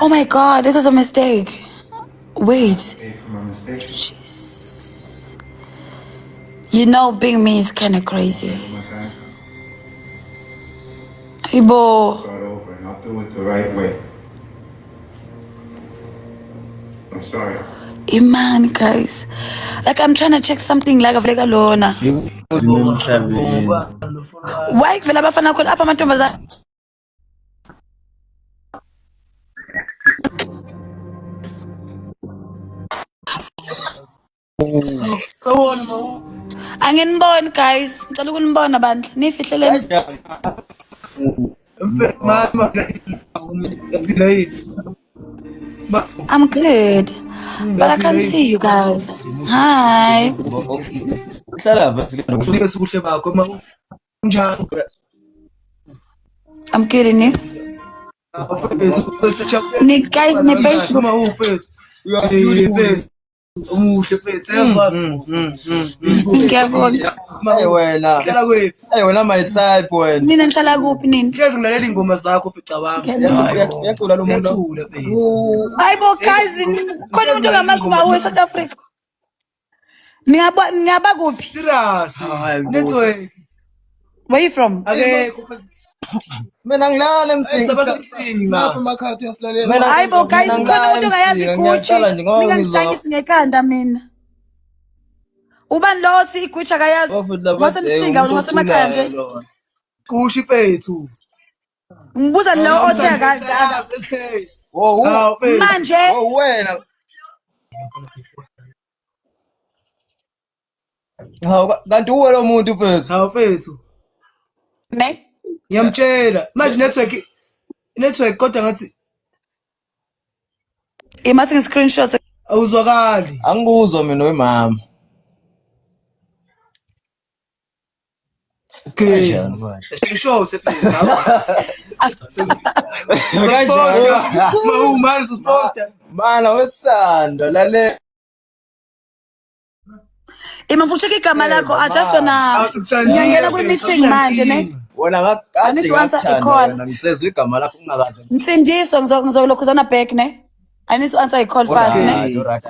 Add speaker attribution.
Speaker 1: Oh my God, this is a mistake. Wait.
Speaker 2: Pay for my mistakes.
Speaker 1: Jeez. You know, being me is kind of crazy.
Speaker 2: One more time.
Speaker 1: Ibo.
Speaker 2: Start over, and I'll do it the right way. I'm sorry.
Speaker 1: Iman, guys. Like, I'm trying to check something like a vlega lona. Why vela bafana khona apha amantombazana? Anginiboni guys. Ngicela ukunibona bandla. Nifihleleni. I'm good. But I can't see you guys. Hi. I'm good in you. Ni guys, ni Facebook.
Speaker 3: wena my type wena.
Speaker 1: Mina nihlala kuphi nini?
Speaker 4: Ngilalela ingoma zakho ficabanga.
Speaker 3: Uyacula lo muntu.
Speaker 4: Uyacula phela.
Speaker 1: Hayibo guys, khona umuntu ongamazi bawo eSouth Africa. Ngiyaba kuphi?
Speaker 4: Serious. Network.
Speaker 1: Where you from?
Speaker 4: Ake
Speaker 3: Mina ngilala emsinga.
Speaker 4: Sapha emakhati yasilalela.
Speaker 1: Hayibo guys, khona umuntu ongayazi Gucci. Mina ngisangisi ngekhanda mina. Ubani lo othi iGucci akayazi? Mase nisinga ngasemakhaya nje.
Speaker 4: Kushi fethu.
Speaker 1: Ngibuza lo othi akazi.
Speaker 3: Oh,
Speaker 1: Manje
Speaker 3: wena. Hawu kanti uwe lo muntu mfethu.
Speaker 4: Hawu fethu.
Speaker 1: ne?
Speaker 4: Ngiyamtshela. Manje network kodwa ngathi
Speaker 1: Imasi screenshots.
Speaker 4: awuzwakali.
Speaker 3: Angikuzwa mina wemama.
Speaker 4: Okay. Show sefethu. Manje usiposta.
Speaker 3: Mana wesando lale.
Speaker 1: Ima futhi igama lakho I just wanna ngiyangena kwi meeting manje ne?
Speaker 3: Wona ngakade
Speaker 1: ngathanda
Speaker 3: ngisezwe igama lakho ungakaze.
Speaker 1: Msindiso ngizokulokhuzana back ne? I need to answer a call fast ne?
Speaker 3: Alright.